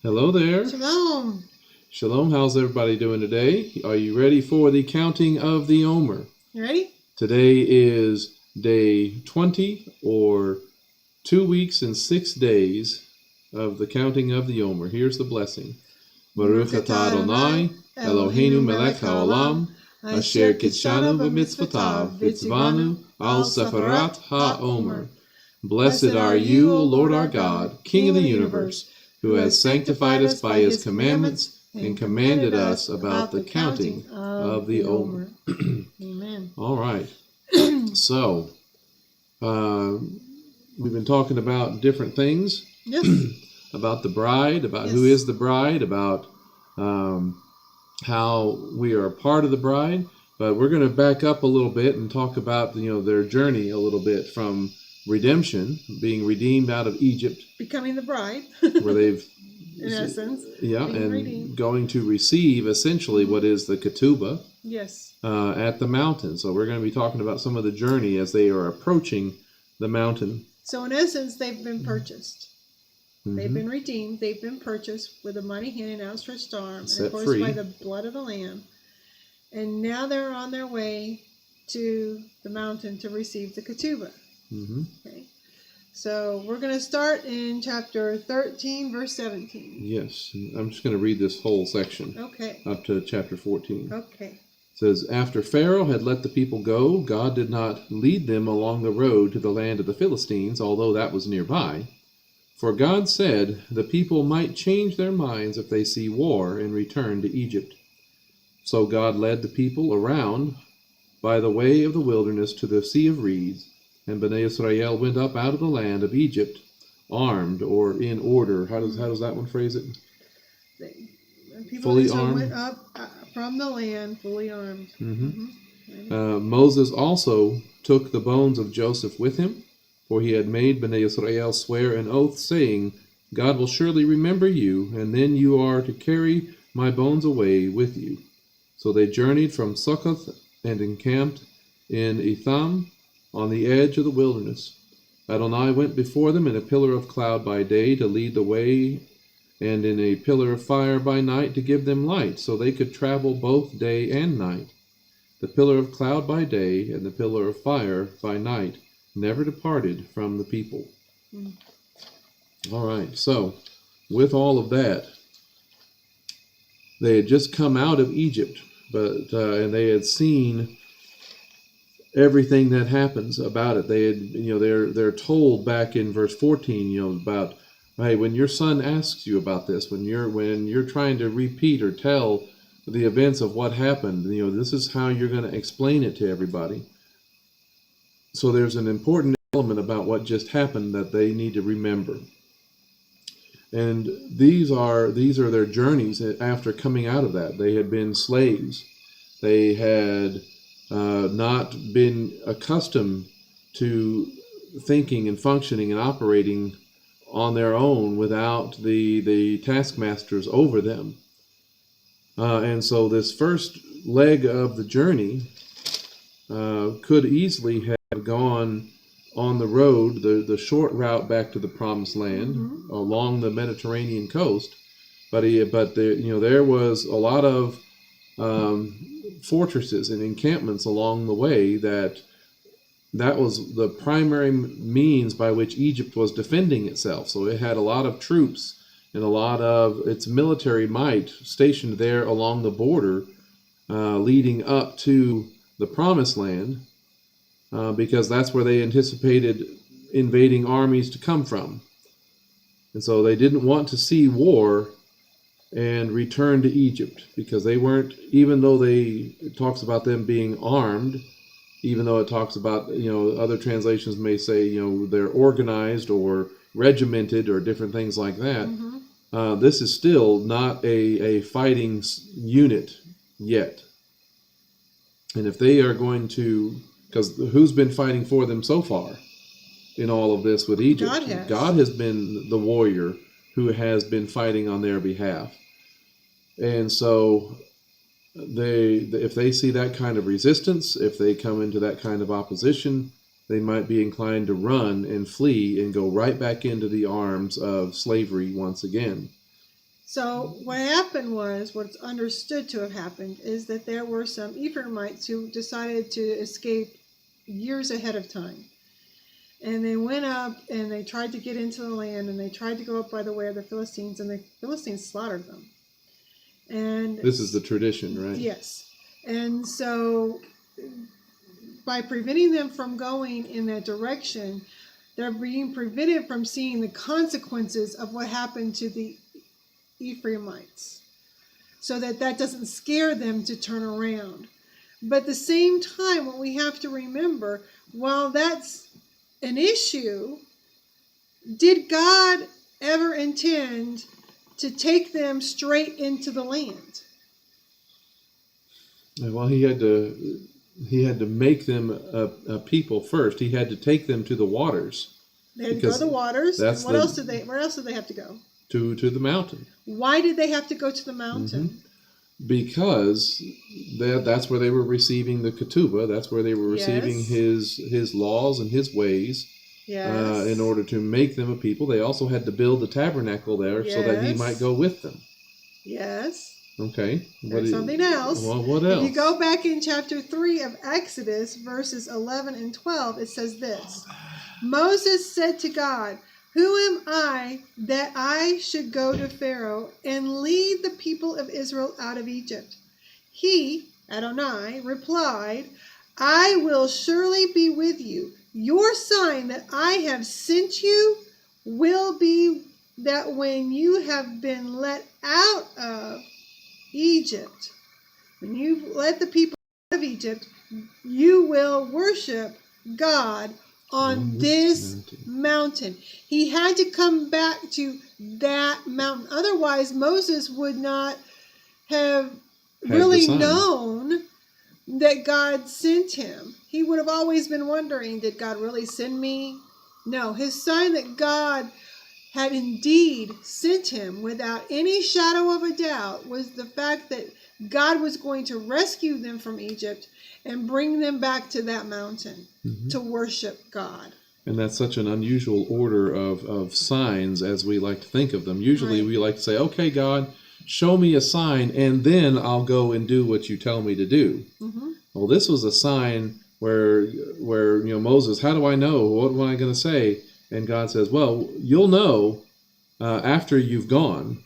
Hello there. Shalom. Shalom. How's everybody doing today? Are you ready for the counting of the Omer? You ready? Today is day 20, or 2 weeks and 6 days of the counting of the Omer. Here's the blessing. Baruch atah Adonai, Eloheinu melech haolam, asher kitshanu b'mitzvotav, v'tzivanu al sefarat ha'omer. Blessed are you, O Lord our God, King of the universe, who has sanctified us by his commandments and commanded us about the counting of the Omer. Amen. All right. So, we've been talking about different things. Yes. About the bride, about Yes. who is the bride, about how we are a part of the bride. But we're going to back up a little bit and talk about their journey a little bit from redemption, being redeemed out of Egypt, Becoming the bride. where they've In essence. and redeemed. going to receive essentially what is the ketubah Yes. at the mountain. So we're going to be talking about some of the journey as they are approaching the mountain. So in essence, they've been purchased. They've Mhm. been redeemed. They've been purchased with a mighty hand and outstretched arm, and Set of course free. by the blood of the Lamb. And now they're on their way to the mountain to receive the ketubah. Mhm. Okay. So we're going to start in chapter 13, verse 17. Yes, I'm just going to read this whole section Okay. up to chapter 14. Okay. It says, after Pharaoh had let the people go, God did not lead them along the road to the land of the Philistines, although that was nearby. For God said the people might change their minds if they see war and return to Egypt. So God led the people around by the way of the wilderness to the Sea of Reeds, and Bnei Israel went up out of the land of Egypt, armed or in order. How does that one phrase it? People Fully Israel armed? went up from the land fully armed. Moses also took the bones of Joseph with him, for he had made Bnei Israel swear an oath, saying, God will surely remember you, and then you are to carry my bones away with you. So they journeyed from Succoth and encamped in Etham on the edge of the wilderness. Adonai went before them in a pillar of cloud by day to lead the way, and in a pillar of fire by night to give them light, so they could travel both day and night. The pillar of cloud by day and the pillar of fire by night never departed from the people. All right, so with all of that, they had just come out of Egypt, but and they had seen everything that happens about it. They had, they're told back in verse 14, about, hey, when your son asks you about this, when you're trying to repeat or tell the events of what happened, this is how you're going to explain it to everybody. So there's an important element about what just happened that they need to remember. And these are their journeys after coming out of that. They had been slaves. They had not been accustomed to thinking and functioning and operating on their own without the taskmasters over them. And so this first leg of the journey could easily have gone on the road, the short route back to the Promised Land, along the Mediterranean coast, but there was a lot of fortresses and encampments along the way that was the primary means by which Egypt was defending itself. So it had a lot of troops and a lot of its military might stationed there along the border, leading up to the Promised Land, because that's where they anticipated invading armies to come from. And so they didn't want to see war and return to Egypt, because they weren't, even though it talks about them being armed, even though it talks about, other translations may say, they're organized or regimented or different things like that. This is still not a fighting unit yet. And if they are going to, because who's been fighting for them so far in all of this with Egypt? God has been the warrior who has been fighting on their behalf. And so if they see that kind of resistance, if they come into that kind of opposition, they might be inclined to run and flee and go right back into the arms of slavery once again. So what happened was, what's understood to have happened, is that there were some Ephraimites who decided to escape years ahead of time. And they went up and they tried to get into the land, and they tried to go up by the way of the Philistines, and the Philistines slaughtered them. And This is the tradition, right? yes. And so by preventing them from going in that direction, they're being prevented from seeing the consequences of what happened to the Ephraimites, so that doesn't scare them to turn around. But at the same time, what we have to remember, while that's an issue, did God ever intend to take them straight into the land? Well, he had to make them a people first. He had to take them to the waters. They had to go to the waters. And That's where else did they have to go? To the mountain. Why did they have to go to the mountain? Because that's where they were receiving the ketubah. That's where they were receiving his laws and his ways. Yes. In order to make them a people. They also had to build the tabernacle there so that he might go with them. Yes. Okay. There's something else. Well, what else? If you go back in chapter 3 of Exodus, verses 11 and 12, it says this. Moses said to God, "Who am I that I should go to Pharaoh and lead the people of Israel out of Egypt?" He, Adonai, replied, "I will surely be with you. Your sign that I have sent you will be that when you have been let out of Egypt, when you let the people out of Egypt, you will worship God on this mountain." He had to come back to that mountain. Otherwise, Moses would not have really known that God sent him. He would have always been wondering, did God really send me? No, his sign that God had indeed sent him without any shadow of a doubt was the fact that God was going to rescue them from Egypt and bring them back to that mountain to worship God. And that's such an unusual order of signs as we like to think of them. Usually we like to say, okay, God, show me a sign, and then I'll go and do what you tell me to do. Well, this was a sign where Moses, how do I know? What am I going to say? And God says, well, you'll know after you've gone.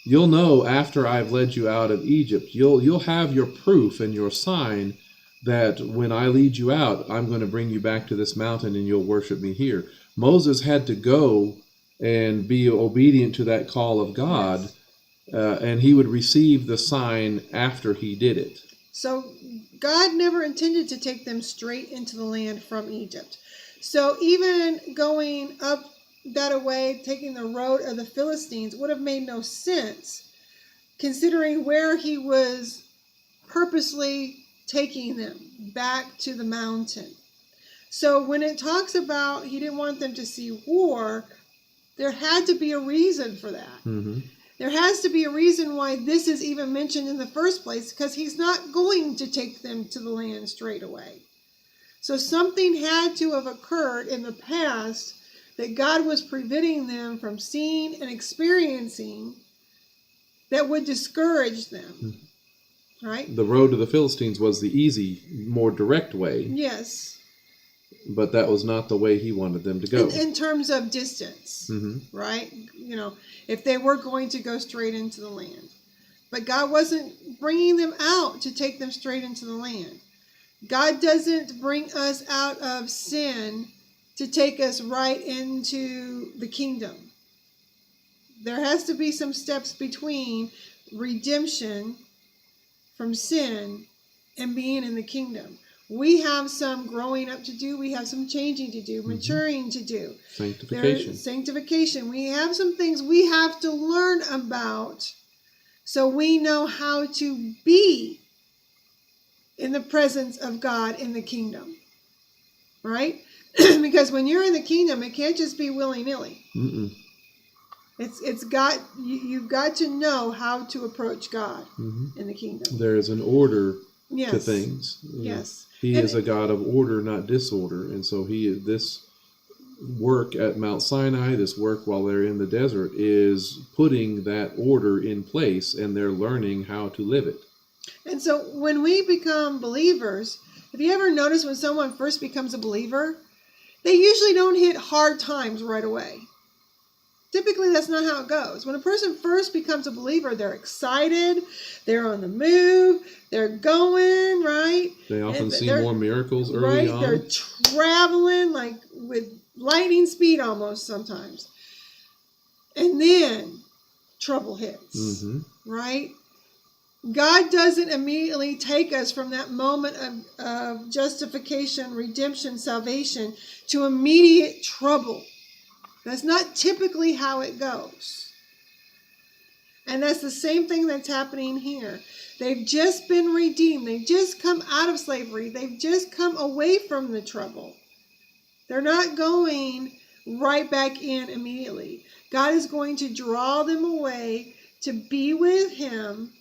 You'll know after I've led you out of Egypt. You'll have your proof and your sign that when I lead you out, I'm going to bring you back to this mountain and you'll worship me here. Moses had to go and be obedient to that call of God, and he would receive the sign after he did it. So God never intended to take them straight into the land from Egypt. So even going up that way, taking the road of the Philistines, would have made no sense, considering where he was purposely taking them back to the mountain. So when it talks about he didn't want them to see war, there had to be a reason for that. There has to be a reason why this is even mentioned in the first place, because he's not going to take them to the land straight away. So something had to have occurred in the past that God was preventing them from seeing and experiencing that would discourage them. Right? The road to the Philistines was the easy, more direct way. Yes. But that was not the way he wanted them to go. In terms of distance, right? If they were going to go straight into the land. But God wasn't bringing them out to take them straight into the land. God doesn't bring us out of sin to take us right into the kingdom. There has to be some steps between redemption from sin and being in the kingdom. We have some growing up to do. We have some changing to do, maturing to do. Sanctification. We have some things we have to learn about so we know how to be in the presence of God in the kingdom. Right? Because when you're in the kingdom, it can't just be willy-nilly. You've got to know how to approach God in the kingdom. There is an order to things. Yes. He is a God of order, not disorder, and so work at Mount Sinai, this work while they're in the desert, is putting that order in place, and they're learning how to live it. And so when we become believers, have you ever noticed when someone first becomes a believer, they usually don't hit hard times right away? Typically, that's not how it goes. When a person first becomes a believer, they're excited, they're on the move, they're going, right? They often And see they're- more miracles early on. They're traveling like with lightning speed almost sometimes. And then trouble hits, Mm-hmm. right? God doesn't immediately take us from that moment of justification, redemption, salvation to immediate trouble. That's not typically how it goes. And that's the same thing that's happening here. They've just been redeemed. They've just come out of slavery. They've just come away from the trouble. They're not going right back in immediately. God is going to draw them away to be with Him.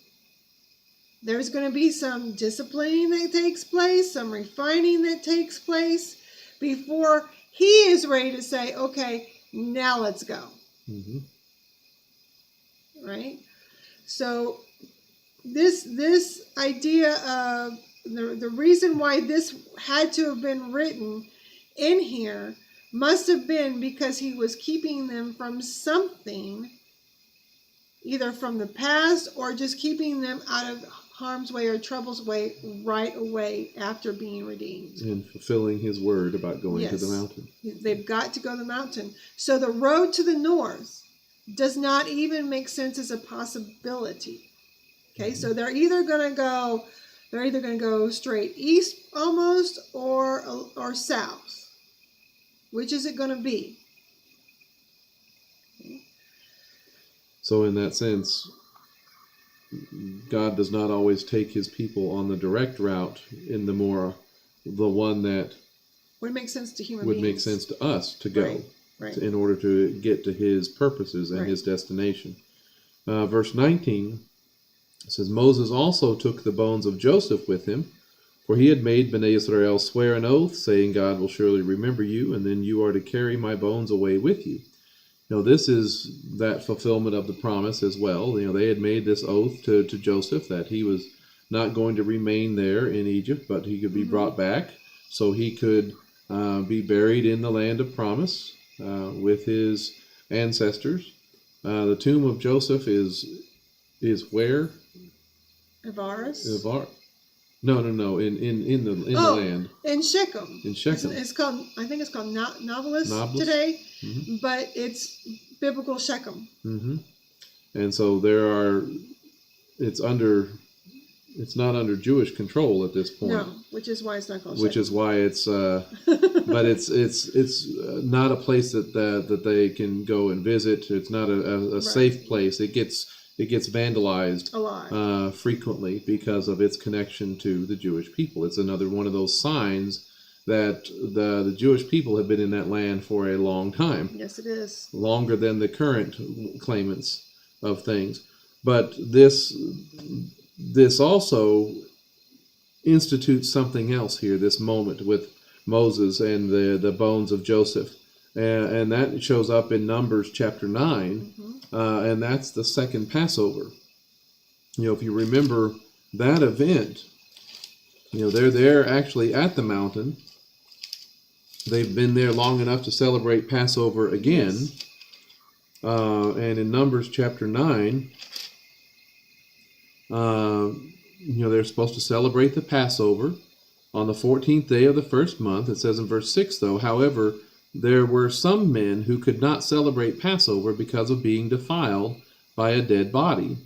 There's going to be some disciplining that takes place, some refining that takes place before He is ready to say, okay, now let's go. Mm-hmm. Right? So this idea of the reason why this had to have been written in here must have been because He was keeping them from something, either from the past or just keeping them out of harm's way or trouble's way right away after being redeemed. And fulfilling His word about going to the mountain. They've got to go to the mountain. So the road to the north does not even make sense as a possibility. Okay, Mm-hmm. so they're either going to go straight east almost or south. Which is it going to be? Okay. So in that sense, God does not always take His people on the direct route in the one that Would make sense to human would beings. make sense to us to go Right. in order to get to His purposes and Right. His destination. Verse 19 says, Moses also took the bones of Joseph with him, for he had made Bnei Israel swear an oath, saying, God will surely remember you, and then you are to carry my bones away with you. Now, this is that fulfillment of the promise as well. They had made this oath to Joseph that he was not going to remain there in Egypt, but he could be brought back so he could be buried in the land of promise with his ancestors. The tomb of Joseph is where? Avaris? No. In the land. In Shechem. In Shechem. I think it's called Nablus Nablus? today, Mm-hmm. but it's biblical Shechem. Mm-hmm. And so it's not under Jewish control at this point. No, which is why it's not called Which Shechem. is why it's, but it's not a place that they can go and visit. It's not a safe place. It gets vandalized a lot. frequently because of its connection to the Jewish people. It's another one of those signs that the Jewish people have been in that land for a long time. Yes, it is. Longer than the current claimants of things. But this also institutes something else here, this moment with Moses and the bones of Joseph. And that shows up in Numbers chapter 9, and that's the second Passover. If you remember that event, they're there actually at the mountain. They've been there long enough to celebrate Passover again. Yes. And in Numbers chapter 9, they're supposed to celebrate the Passover on the 14th day of the first month. It says in verse 6, though, however, there were some men who could not celebrate Passover because of being defiled by a dead body.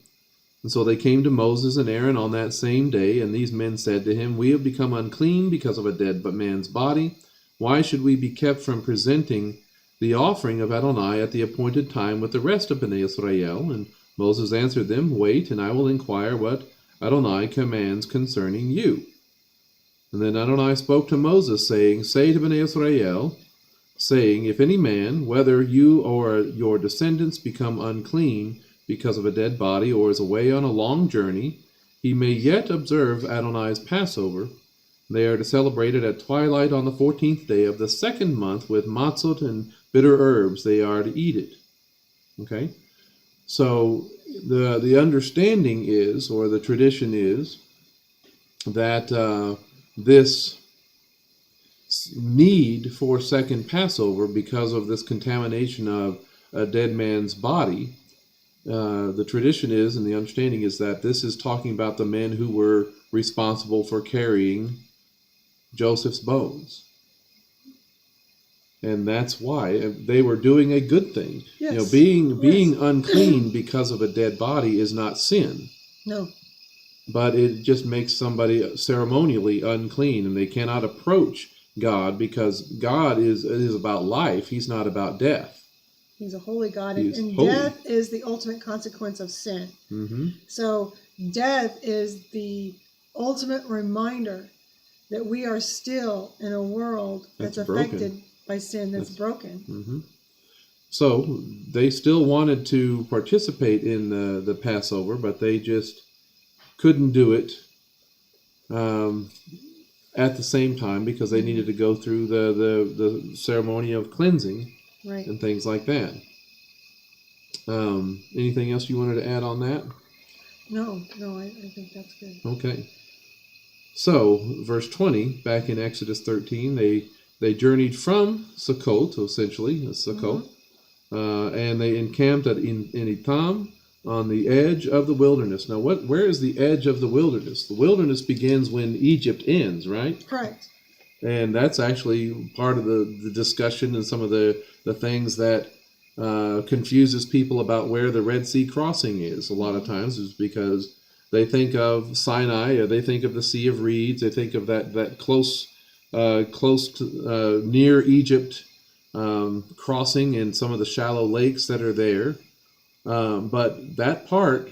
And so they came to Moses and Aaron on that same day, and these men said to him, we have become unclean because of a dead man's body. Why should we be kept from presenting the offering of Adonai at the appointed time with the rest of Bnei Israel? And Moses answered them, wait, and I will inquire what Adonai commands concerning you. And then Adonai spoke to Moses, saying, say to Bnei Israel, saying, if any man, whether you or your descendants become unclean because of a dead body or is away on a long journey, he may yet observe Adonai's Passover, They are to celebrate it at twilight on the 14th day of the second month with matzot and bitter herbs. They are to eat it. Okay? So the understanding is, or the tradition is, that this need for second Passover, because of this contamination of a dead man's body, the tradition is, and the understanding is, that this is talking about the men who were responsible for carrying Joseph's bones. And that's why they were doing a good thing. Yes. You know, being unclean because of a dead body is not sin. No. But it just makes somebody ceremonially unclean, and they cannot approach God, because God is about life. He's not about death. He's a holy God, He's and holy. death is the ultimate consequence of sin. Mm-hmm. So death is the ultimate reminder that we are still in a world that's affected by sin, that's broken. Mm-hmm. So they still wanted to participate in the Passover, but they just couldn't do it at the same time, because they needed to go through the ceremony of cleansing, Right. and things like that. Anything else you wanted to add on that? No, I think that's good. Okay. So, verse 20, back in Exodus 13, they journeyed from Sukkot, essentially, Sukkot, and they encamped in Etam, on the edge of the wilderness. Now, where is the edge of the wilderness? The wilderness begins when Egypt ends, right? Correct. And that's actually part of the discussion, and some of the things that confuses people about where the Red Sea crossing is a lot of times, is because they think of Sinai, or they think of the Sea of Reeds, they think of that close to, near Egypt crossing, and some of the shallow lakes that are there. But that part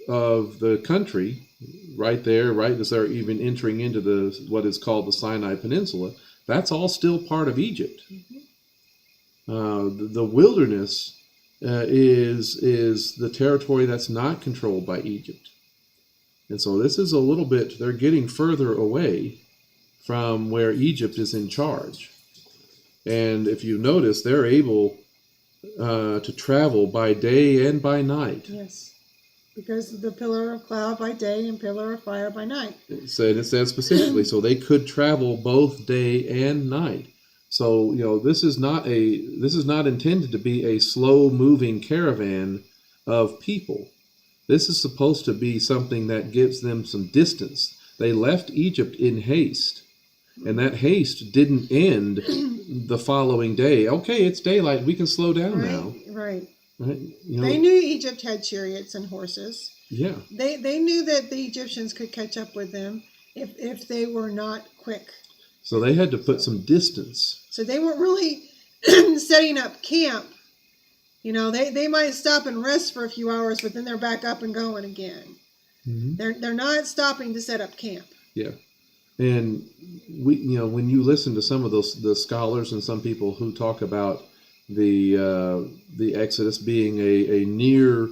of the country, right there, right as they're even entering into what is called the Sinai Peninsula, that's all still part of Egypt. The wilderness is the territory that's not controlled by Egypt. And so this is a little bit, they're getting further away from where Egypt is in charge. And if you notice, they're able to travel by day and by night. Yes. Because of the pillar of cloud by day and pillar of fire by night. It says specifically, so they could travel both day and night. So, this is not intended to be a slow moving caravan of people. This is supposed to be something that gives them some distance. They left Egypt in haste, and that haste didn't end the following day. Okay, it's daylight, we can slow down now. Right. Right? They knew Egypt had chariots and horses. Yeah. They knew that the Egyptians could catch up with them if they were not quick. So they had to put some distance. So they weren't really setting up camp. They might stop and rest for a few hours, but then they're back up and going again. Mm-hmm. They're not stopping to set up camp. Yeah. And when you listen to some of the scholars and some people who talk about the Exodus being a near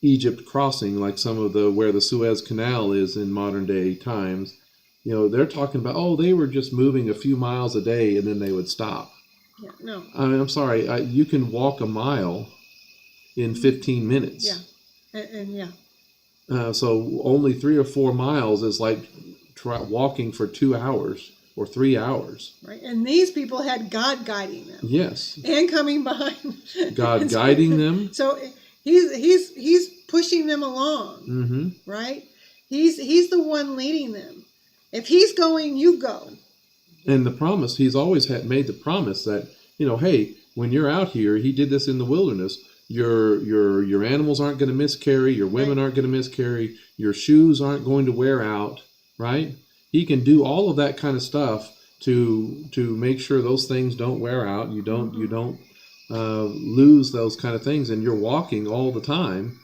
Egypt crossing, like some of where the Suez Canal is in modern day times, they're talking about, they were just moving a few miles a day and then they would stop. Yeah, no. I'm sorry, you can walk a mile in 15 minutes. Yeah, and yeah. So only 3 or 4 miles is like walking for 2 hours or 3 hours. Right, and these people had God guiding them. Yes. And coming behind. God guiding them. So he's pushing them along. Mm-hmm. Right? He's the one leading them. If he's going, you go. And the promise, he's always made the promise that, hey, when you're out here, he did this in the wilderness, your animals aren't going to miscarry, your women aren't going to miscarry, your shoes aren't going to wear out, right? He can do all of that kind of stuff to make sure those things don't wear out. You don't lose those kind of things, and you're walking all the time.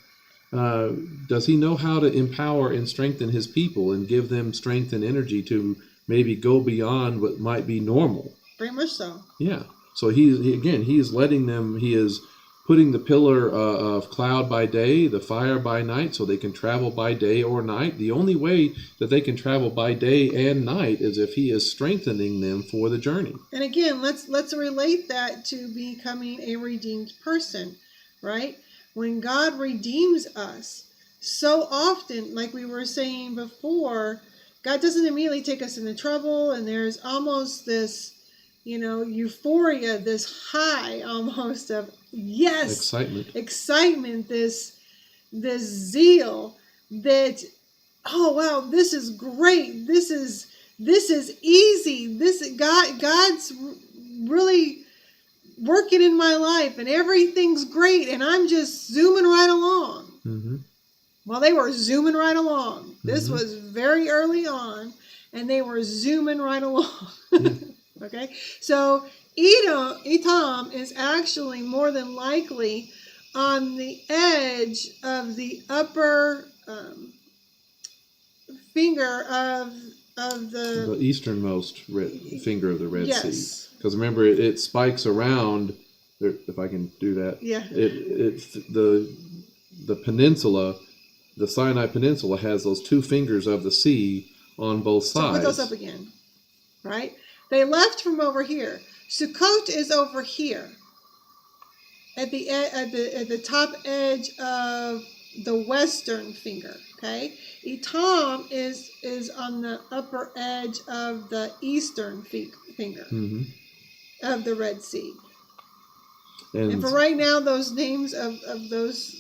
Does he know how to empower and strengthen his people and give them strength and energy to maybe go beyond what might be normal? Very much so. Yeah. So he is letting them, he is putting the pillar of cloud by day, the fire by night, so they can travel by day or night. The only way that they can travel by day and night is if he is strengthening them for the journey. And again, let's relate that to becoming a redeemed person, right? When God redeems us, so often, like we were saying before, God doesn't immediately take us into trouble, and there's almost this, euphoria, this high almost of yes, excitement, this zeal that, oh wow, this is great, this is easy, God's really working in my life, and everything's great, and I'm just zooming right along. Mm-hmm. Well, they were zooming right along. This was very early on, and they were zooming right along. Okay, so Etam is actually more than likely on the edge of the upper finger of the easternmost finger of the Red yes. Sea. Because remember, it spikes around. If I can do that, yeah. The peninsula, the Sinai Peninsula, has those two fingers of the sea on both sides. So put those up again, right? They left from over here. Sukkot is over here, at the top edge of the western finger. Okay, Etam is on the upper edge of the eastern finger of the Red Sea. And for right now, those names of those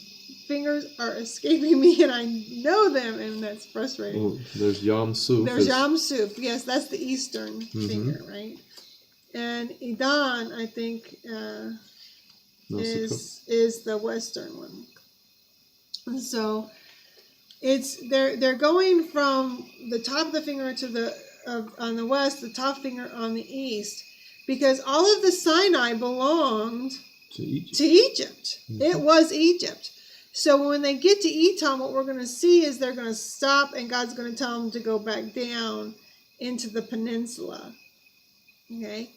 fingers are escaping me, and I know them, and that's frustrating. Well, there's Yam Suf. There's Yam Suf. Yes, that's the eastern finger, right? And Idan, I think, is the western one. And so they're going from the top of the finger to on the west, the top finger on the east, because all of the Sinai belonged to Egypt. It was Egypt. So when they get to Etam, what we're going to see is they're going to stop, and God's going to tell them to go back down into the peninsula. Okay?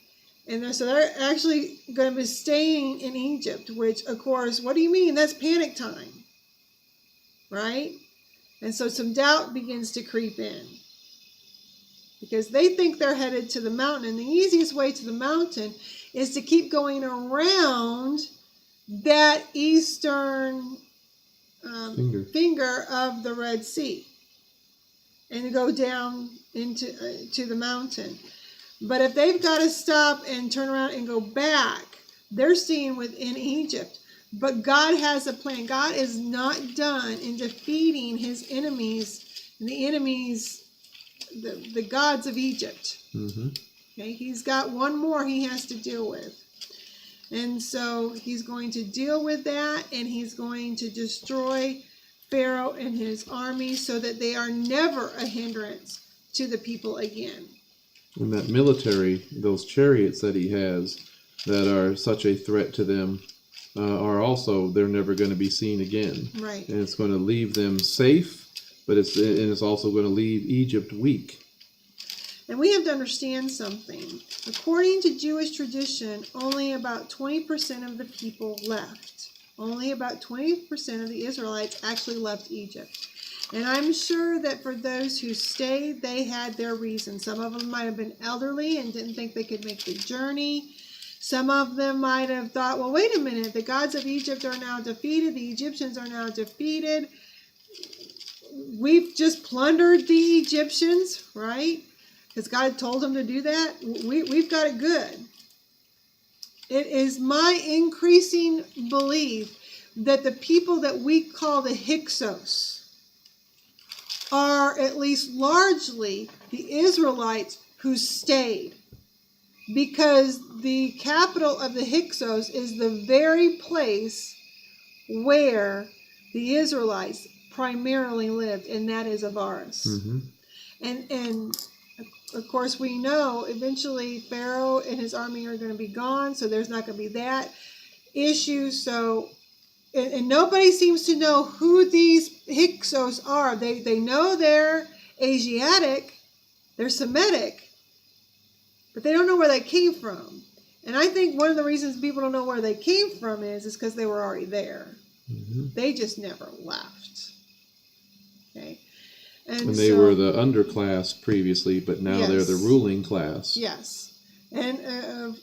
And so they're actually going to be staying in Egypt, which, of course, what do you mean? That's panic time. Right? And so some doubt begins to creep in, because they think they're headed to the mountain, and the easiest way to the mountain is to keep going around that eastern finger of the Red Sea and to go down into to the mountain. But if they've got to stop and turn around and go back, they're staying within Egypt. But God has a plan. God is not done in defeating his enemies, the gods of Egypt. Okay, he's got one more he has to deal with. And so he's going to deal with that, and he's going to destroy Pharaoh and his army so that they are never a hindrance to the people again. And that military, those chariots that he has that are such a threat to them, are also, they're never going to be seen again. Right. And it's going to leave them safe, but it's also going to leave Egypt weak. And we have to understand something. According to Jewish tradition, only about 20% of the people left. Only about 20% of the Israelites actually left Egypt. And I'm sure that for those who stayed, they had their reasons. Some of them might have been elderly and didn't think they could make the journey. Some of them might have thought, well, wait a minute, the gods of Egypt are now defeated. The Egyptians are now defeated. We've just plundered the Egyptians, right? Because God told them to do that. We've got it good. It is my increasing belief that the people that we call the Hyksos are at least largely the Israelites who stayed. Because the capital of the Hyksos is the very place where the Israelites primarily lived, and that is Avaris. And of course, we know eventually Pharaoh and his army are going to be gone, so there's not going to be that issue. So, and nobody seems to know who these Hyksos are. They know they're Asiatic, they're Semitic, but they don't know where they came from. And I think one of the reasons people don't know where they came from is because they were already there. Mhm. They just never left. Okay. And they were the underclass previously, but now they're the Yes. ruling class. Yes. And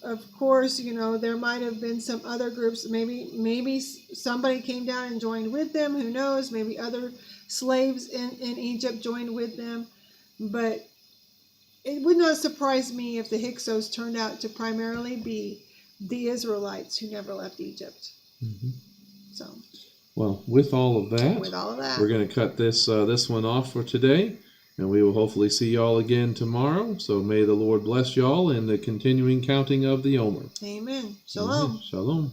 of course, there might have been some other groups. Maybe somebody came down and joined with them. Who knows? Maybe other slaves in Egypt joined with them. But it would not surprise me if the Hyksos turned out to primarily be the Israelites who never left Egypt. Mhm. So, Well, with all of that, with all of that, we're going to cut this one off for today, and we will hopefully see y'all again tomorrow. So may the Lord bless y'all in the continuing counting of the Omer. amen. Shalom. Shalom.